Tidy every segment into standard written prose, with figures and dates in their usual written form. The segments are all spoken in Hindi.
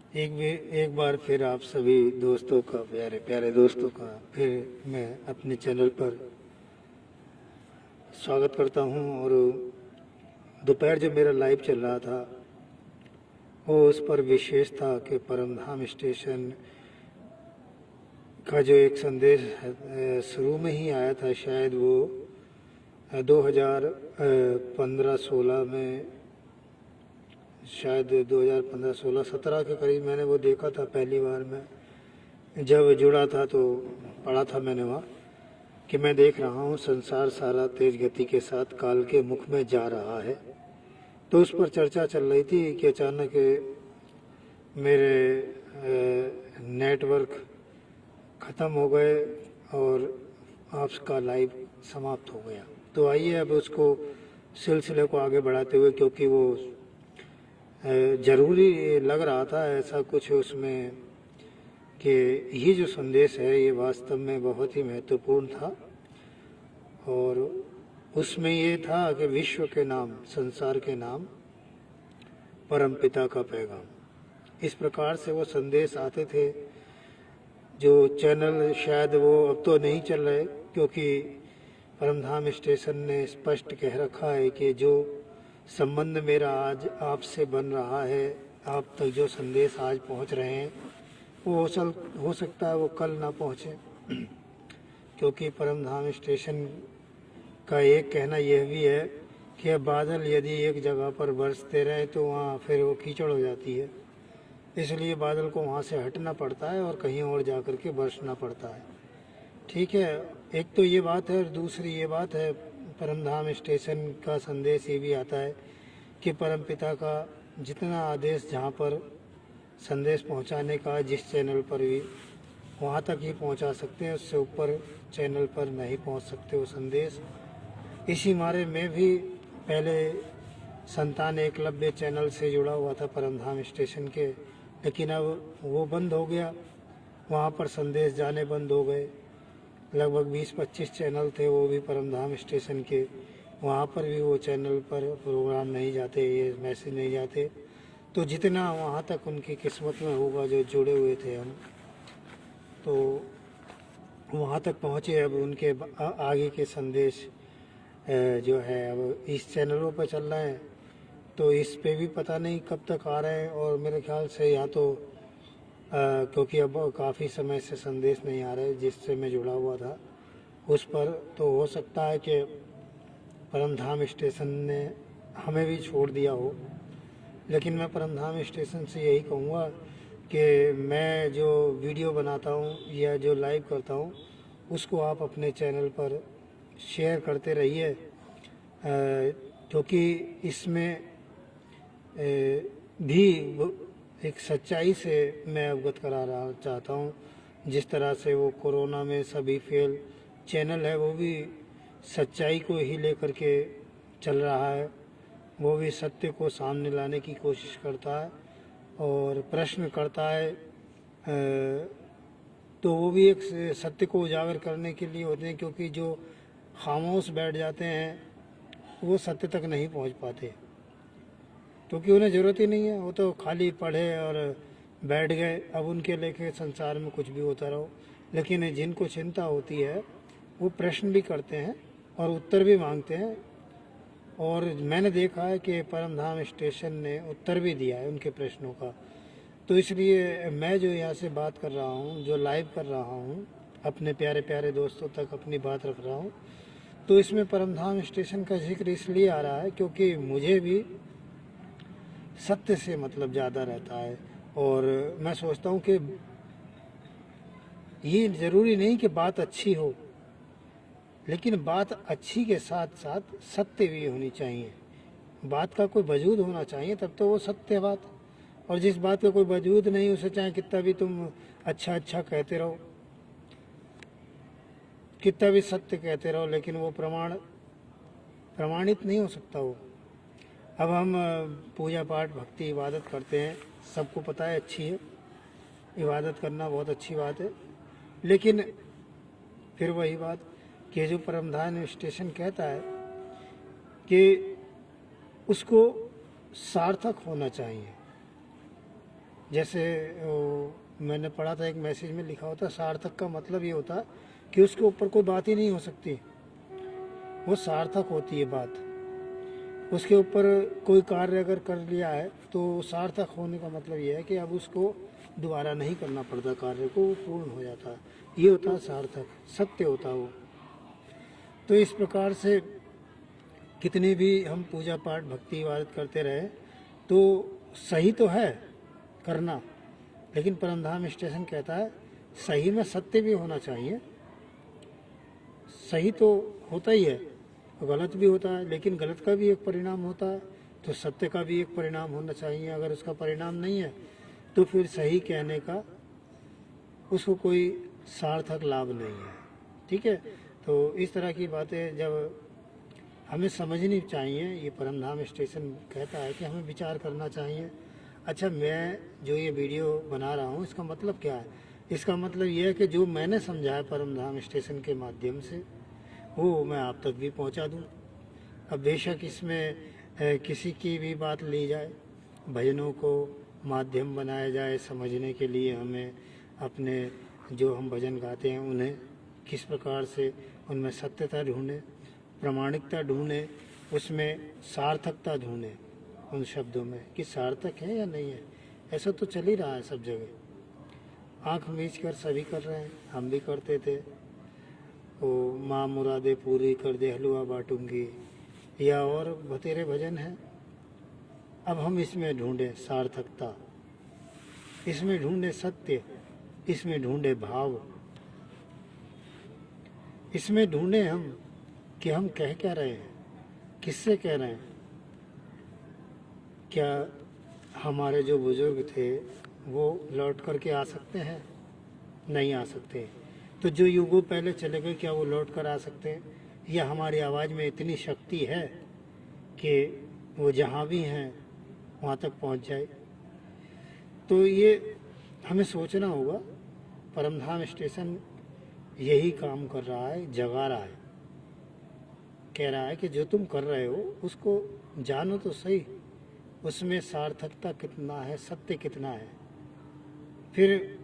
एक बार फिर आप सभी दोस्तों का, प्यारे प्यारे दोस्तों का फिर मैं अपने चैनल पर स्वागत करता हूं। और दोपहर जो मेरा लाइव चल रहा था वो उस पर विशेष था कि परमधाम स्टेशन का जो एक संदेश शुरू में ही आया था, शायद वो 2015-16 में, शायद 2015-16-17 के करीब मैंने वो देखा था पहली बार। मैं जब जुड़ा था तो पढ़ा था मैंने वहाँ कि मैं देख रहा हूँ संसार सारा तेज गति के साथ काल के मुख में जा रहा है। तो उस पर चर्चा चल रही थी कि अचानक मेरे नेटवर्क ख़त्म हो गए और आपका लाइव समाप्त हो गया। तो आइए अब उसको सिलसिले को आगे बढ़ाते हुए, क्योंकि वो ज़रूरी लग रहा था ऐसा कुछ उसमें कि ये जो संदेश है ये वास्तव में बहुत ही महत्वपूर्ण था। और उसमें ये था कि विश्व के नाम, संसार के नाम, परमपिता का पैगाम। इस प्रकार से वो संदेश आते थे। जो चैनल शायद वो अब तो नहीं चल रहे, क्योंकि परमधाम स्टेशन ने स्पष्ट कह रखा है कि जो संबंध मेरा आज आपसे बन रहा है, आप तक जो संदेश आज पहुंच रहे हैं, वो हो सकता है वो कल ना पहुंचे। क्योंकि परमधाम स्टेशन का एक कहना यह भी है कि बादल यदि एक जगह पर बरसते रहे तो वहाँ फिर वो कीचड़ हो जाती है, इसलिए बादल को वहाँ से हटना पड़ता है और कहीं और जा कर के बरसना पड़ता है। ठीक है, एक तो ये बात है। और दूसरी ये बात है, परमधाम स्टेशन का संदेश ये भी आता है कि परमपिता का जितना आदेश जहाँ पर संदेश पहुँचाने का, जिस चैनल पर भी, वहाँ तक ही पहुँचा सकते हैं, उससे ऊपर चैनल पर नहीं पहुँच सकते वो संदेश। इसी मारे में भी पहले संतान एकलव्य चैनल से जुड़ा हुआ था परमधाम स्टेशन के, लेकिन अब वो बंद हो गया, वहाँ पर संदेश जाने बंद हो गए। लगभग 20-25 चैनल थे वो भी परमधाम स्टेशन के, वहाँ पर भी वो चैनल पर प्रोग्राम नहीं जाते, ये मैसेज नहीं जाते। तो जितना वहाँ तक उनकी किस्मत में होगा, जो जुड़े हुए थे हम, तो वहाँ तक पहुँचे। अब उनके आगे के संदेश जो है अब इस चैनलों पर चल रहे हैं, तो इस पे भी पता नहीं कब तक आ रहे हैं। और मेरे ख्याल से या तो क्योंकि अब काफ़ी समय से संदेश नहीं आ रहे जिससे मैं जुड़ा हुआ था उस पर, तो हो सकता है कि परमधाम स्टेशन ने हमें भी छोड़ दिया हो। लेकिन मैं परमधाम स्टेशन से यही कहूँगा कि मैं जो वीडियो बनाता हूँ या जो लाइव करता हूँ, उसको आप अपने चैनल पर शेयर करते रहिए, क्योंकि इसमें भी एक सच्चाई से मैं अवगत करा रहा चाहता हूँ। जिस तरह से वो कोरोना में सभी फेल चैनल है, वो भी सच्चाई को ही लेकर के चल रहा है, वो भी सत्य को सामने लाने की कोशिश करता है और प्रश्न करता है। तो वो भी एक सत्य को उजागर करने के लिए होते हैं, क्योंकि जो खामोश बैठ जाते हैं वो सत्य तक नहीं पहुंच पाते, क्योंकि उन्हें ज़रूरत ही नहीं है। वो तो खाली पढ़े और बैठ गए, अब उनके लेके संसार में कुछ भी होता रहो। लेकिन जिनको चिंता होती है वो प्रश्न भी करते हैं और उत्तर भी मांगते हैं। और मैंने देखा है कि परमधाम स्टेशन ने उत्तर भी दिया है उनके प्रश्नों का। तो इसलिए मैं जो यहाँ से बात कर रहा हूँ, जो लाइव कर रहा हूँ, अपने प्यारे प्यारे दोस्तों तक अपनी बात रख रहा हूँ, तो इसमें परमधाम स्टेशन का जिक्र इसलिए आ रहा है क्योंकि मुझे भी सत्य से मतलब ज़्यादा रहता है। और मैं सोचता हूँ कि ये ज़रूरी नहीं कि बात अच्छी हो, लेकिन बात अच्छी के साथ साथ सत्य भी होनी चाहिए। बात का कोई वजूद होना चाहिए, तब तो वो सत्य बात। और जिस बात का कोई वजूद नहीं, उसे चाहे कितना भी तुम अच्छा अच्छा कहते रहो, कितना भी सत्य कहते रहो, लेकिन वो प्रमाणित नहीं हो सकता वो। अब हम पूजा पाठ भक्ति इबादत करते हैं, सबको पता है अच्छी है, इबादत करना बहुत अच्छी बात है। लेकिन फिर वही बात कि जो परमधाम स्टेशन कहता है कि उसको सार्थक होना चाहिए। जैसे मैंने पढ़ा था एक मैसेज में लिखा होता, सार्थक का मतलब ये होता कि उसके ऊपर कोई बात ही नहीं हो सकती, वो सार्थक होती है बात। उसके ऊपर कोई कार्य अगर कर लिया है तो सार्थक होने का मतलब ये है कि अब उसको दोबारा नहीं करना पड़ता, कार्य को, वो पूर्ण हो जाता है, ये होता है सार्थक, सत्य होता है वो। तो इस प्रकार से कितनी भी हम पूजा पाठ भक्ति इबादत करते रहे तो सही तो है करना, लेकिन परमधाम स्टेशन कहता है सही में सत्य भी होना चाहिए। सही तो होता ही है, गलत भी होता है, लेकिन गलत का भी एक परिणाम होता है, तो सत्य का भी एक परिणाम होना चाहिए। अगर उसका परिणाम नहीं है तो फिर सही कहने का उसको कोई सार्थक लाभ नहीं है। ठीक है, तो इस तरह की बातें जब हमें समझनी चाहिए, ये परमधाम स्टेशन कहता है कि हमें विचार करना चाहिए। अच्छा, मैं जो ये वीडियो बना रहा हूँ इसका मतलब क्या है? इसका मतलब ये है कि जो मैंने समझा है परमधाम स्टेशन के माध्यम से वो मैं आप तक भी पहुँचा दूँ। अब बेशक इसमें किसी की भी बात ली जाए, भजनों को माध्यम बनाया जाए समझने के लिए, हमें अपने जो हम भजन गाते हैं उन्हें किस प्रकार से उनमें सत्यता ढूंढें, प्रामाणिकता ढूंढें, उसमें सार्थकता ढूंढें उन शब्दों में कि सार्थक है या नहीं है। ऐसा तो चल ही रहा है सब जगह, आँख मीच कर सभी कर रहे हैं, हम भी करते थे। वो माँ मुरादे पूरी कर दे हलवा बाटूंगी, या और बतेरे भजन हैं। अब हम इसमें ढूंढें सार्थकता, इसमें ढूंढे सत्य, इसमें ढूंढे भाव, इसमें ढूंढे हम कि हम कह क्या रहे हैं, किससे कह रहे हैं। क्या हमारे जो बुजुर्ग थे वो लौट करके आ सकते हैं? नहीं आ सकते। तो जो युगों पहले चले गए क्या वो लौट कर आ सकते हैं? या हमारी आवाज़ में इतनी शक्ति है कि वो जहाँ भी हैं वहाँ तक पहुँच जाए? तो ये हमें सोचना होगा। परमधाम स्टेशन यही काम कर रहा है, जगा रहा है, कह रहा है कि जो तुम कर रहे हो उसको जानो तो सही, उसमें सार्थकता कितना है, सत्य कितना है। फिर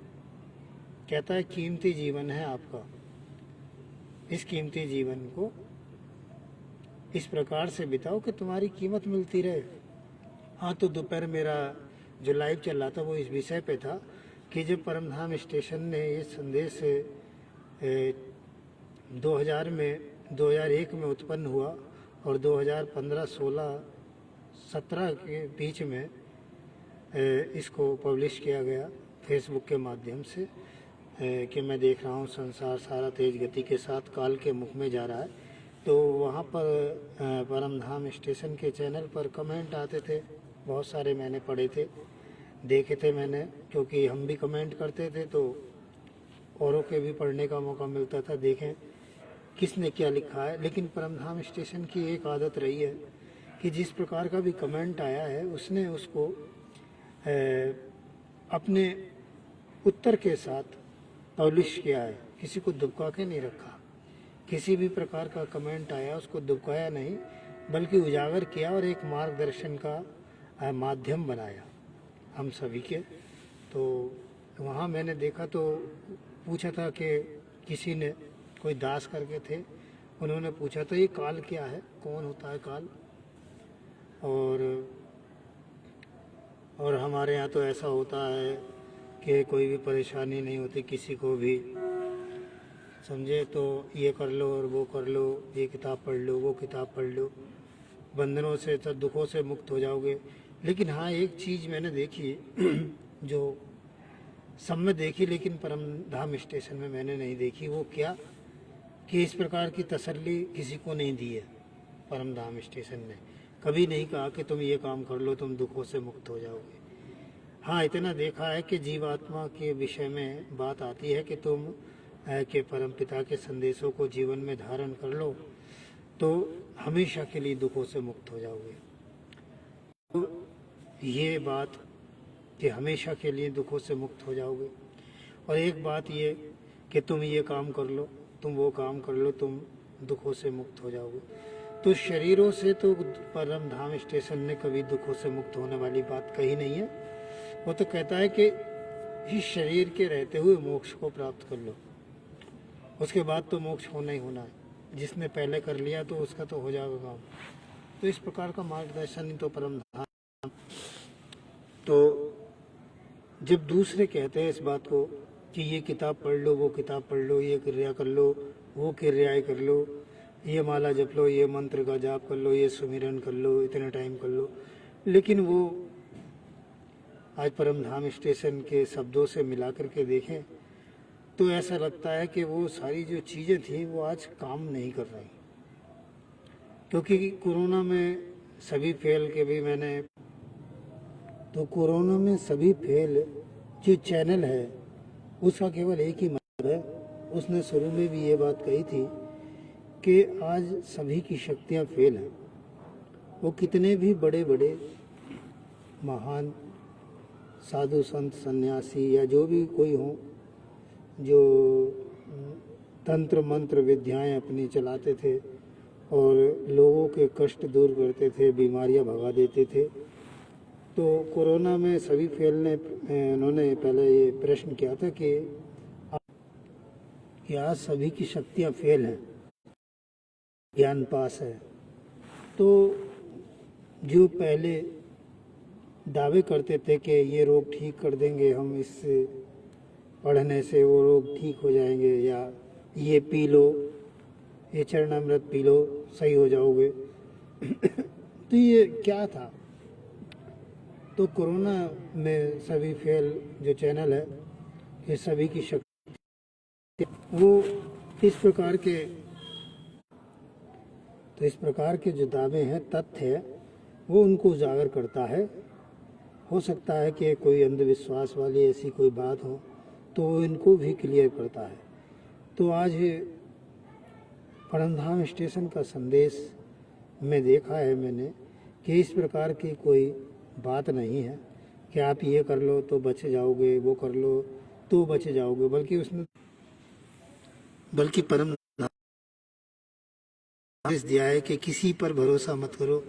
कहता है कीमती जीवन है आपका, इस कीमती जीवन को इस प्रकार से बिताओ कि तुम्हारी कीमत मिलती रहे। हाँ, तो दोपहर मेरा जो लाइव चल रहा था वो इस विषय पे था कि जब परमधाम स्टेशन ने ये संदेश 2001 में उत्पन्न हुआ और 2015, 16, 17 के बीच में इसको पब्लिश किया गया फेसबुक के माध्यम से कि मैं देख रहा हूँ संसार सारा तेज गति के साथ काल के मुख में जा रहा है। तो वहाँ पर परमधाम स्टेशन के चैनल पर कमेंट आते थे, बहुत सारे मैंने पढ़े थे, देखे थे मैंने, क्योंकि हम भी कमेंट करते थे तो औरों के भी पढ़ने का मौका मिलता था, देखें किसने क्या लिखा है। लेकिन परमधाम स्टेशन की एक आदत रही है कि जिस प्रकार का भी कमेंट आया है उसने उसको अपने उत्तर के साथ पब्लिश किया है, किसी को दुबका के नहीं रखा। किसी भी प्रकार का कमेंट आया उसको दुबकाया नहीं, बल्कि उजागर किया और एक मार्गदर्शन का माध्यम बनाया हम सभी के। तो वहाँ मैंने देखा तो पूछा था कि किसी ने, कोई दास करके थे, उन्होंने पूछा तो ये काल क्या है, कौन होता है काल। और हमारे यहाँ तो ऐसा होता है कि कोई भी परेशानी नहीं होती किसी को भी, समझे, तो ये कर लो और वो कर लो, ये किताब पढ़ लो, वो किताब पढ़ लो, बंधनों से तो दुखों से मुक्त हो जाओगे। लेकिन हाँ, एक चीज़ मैंने देखी जो सब में देखी लेकिन परमधाम स्टेशन में मैंने नहीं देखी। वो क्या कि इस प्रकार की तसल्ली किसी को नहीं दी है। परमधाम स्टेशन ने कभी नहीं कहा कि तुम ये काम कर लो तुम दुखों से मुक्त हो जाओगे। हाँ, इतना देखा है कि जीवात्मा के विषय में बात आती है कि तुम के परमपिता के संदेशों को जीवन में धारण कर लो तो हमेशा के लिए दुखों से मुक्त हो जाओगे। तो ये बात कि हमेशा के लिए दुखों से मुक्त हो जाओगे। और एक बात ये कि तुम ये काम कर लो, तुम वो काम कर लो, तुम दुखों से मुक्त हो जाओगे। तो शरीरों से तो परमधाम स्टेशन ने कभी दुखों से मुक्त होने वाली बात कही नहीं है। वो तो कहता है कि इस शरीर के रहते हुए मोक्ष को प्राप्त कर लो, उसके बाद तो मोक्ष होना ही होना है, जिसने पहले कर लिया तो उसका तो हो जाएगा काम। तो इस प्रकार का मार्गदर्शन ही तो परम धाम। तो जब दूसरे कहते हैं इस बात को कि ये किताब पढ़ लो, वो किताब पढ़ लो, ये क्रिया कर लो, वो क्रियाएँ कर लो, ये माला जप लो, ये मंत्र का जाप कर लो, ये सुमिरन कर लो, इतने टाइम कर लो, लेकिन वो आज परम धाम स्टेशन के शब्दों से मिला करके देखें तो ऐसा लगता है कि वो सारी जो चीज़ें थी वो आज काम नहीं कर रही। क्योंकि कोरोना में सभी फेल के भी मैंने, तो कोरोना में सभी फेल जो चैनल है उसका केवल एक ही मतलब है, उसने शुरू में भी ये बात कही थी कि आज सभी की शक्तियाँ फेल हैं। वो कितने भी बड़े बड़े महान साधु संत सन्यासी या जो भी कोई हो जो तंत्र मंत्र विद्याएं अपनी चलाते थे और लोगों के कष्ट दूर करते थे, बीमारियां भगा देते थे, तो कोरोना में सभी फेल ने उन्होंने पहले ये प्रश्न किया था कि आज सभी की शक्तियां फेल हैं, ज्ञान पास है। तो जो पहले दावे करते थे कि ये रोग ठीक कर देंगे हम, इससे पढ़ने से वो रोग ठीक हो जाएंगे, या ये पी लो, ये चरणामृत पी लो, सही हो जाओगे तो ये क्या था? तो कोरोना में सभी फेल जो चैनल है, ये सभी की शक्ति वो इस प्रकार के जो दावे हैं, तथ्य है, वो उनको उजागर करता है। हो सकता है कि कोई अंधविश्वास वाली ऐसी कोई बात हो तो वो इनको भी क्लियर करता है। तो आज परमधाम स्टेशन का संदेश में देखा है मैंने कि इस प्रकार की कोई बात नहीं है कि आप ये कर लो तो बच जाओगे, वो कर लो तो बच जाओगे, बल्कि परम आदेश दिया है कि किसी पर भरोसा मत करो,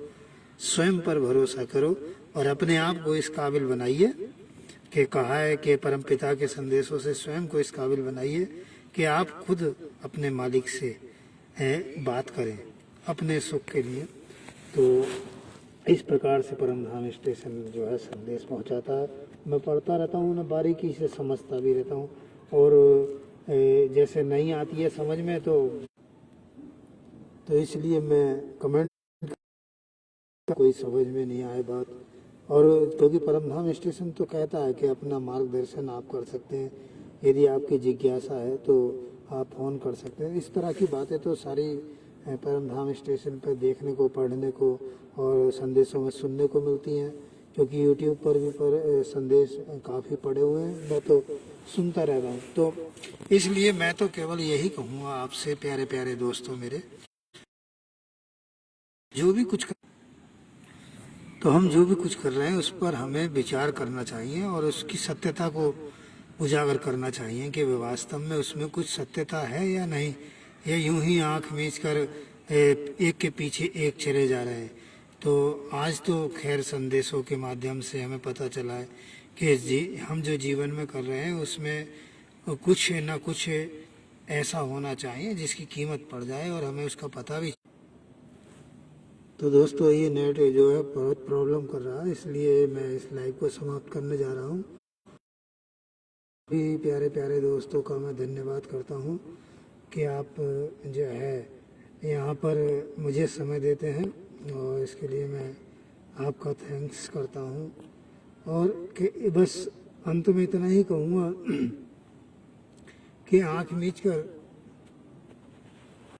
स्वयं पर भरोसा करो और अपने आप को इस काबिल बनाइए कि कहा है कि परम पिता के संदेशों से स्वयं को इस काबिल बनाइए कि आप खुद अपने मालिक से बात करें अपने सुख के लिए। तो इस प्रकार से परम धाम स्टेशन जो है संदेश पहुंचाता है। मैं पढ़ता रहता हूँ ना, बारीकी से समझता भी रहता हूँ, और जैसे नहीं आती है समझ में तो इसलिए मैं कमेंट, कोई समझ में नहीं आए बात, और क्योंकि परमधाम स्टेशन तो कहता है कि अपना मार्गदर्शन आप कर सकते हैं, यदि आपकी जिज्ञासा है तो आप फ़ोन कर सकते हैं। इस तरह की बातें तो सारी परमधाम स्टेशन पर देखने को, पढ़ने को और संदेशों में सुनने को मिलती हैं, क्योंकि यूट्यूब पर भी संदेश काफ़ी पड़े हुए हैं, मैं तो सुनता रहता हूँ। तो इसलिए मैं तो केवल यही कहूँगा आपसे, प्यारे प्यारे दोस्तों मेरे, जो भी कुछ कर रहे हैं उस पर हमें विचार करना चाहिए और उसकी सत्यता को उजागर करना चाहिए कि वास्तव में उसमें कुछ सत्यता है या नहीं, या यूं ही आंख मीच कर एक के पीछे एक चले जा रहे हैं। तो आज तो खैर संदेशों के माध्यम से हमें पता चला है कि हम जो जीवन में कर रहे हैं उसमें कुछ न कुछ ऐसा होना चाहिए जिसकी कीमत पड़ जाए और हमें उसका पता भी। तो दोस्तों ये नेट जो है बहुत प्रॉब्लम कर रहा है, इसलिए मैं इस लाइव को समाप्त करने जा रहा हूँ। भी प्यारे प्यारे दोस्तों का मैं धन्यवाद करता हूँ कि आप जो है यहाँ पर मुझे समय देते हैं, और इसके लिए मैं आपका थैंक्स करता हूँ। और कि बस अंत में इतना ही कहूँगा कि आँख मीच कर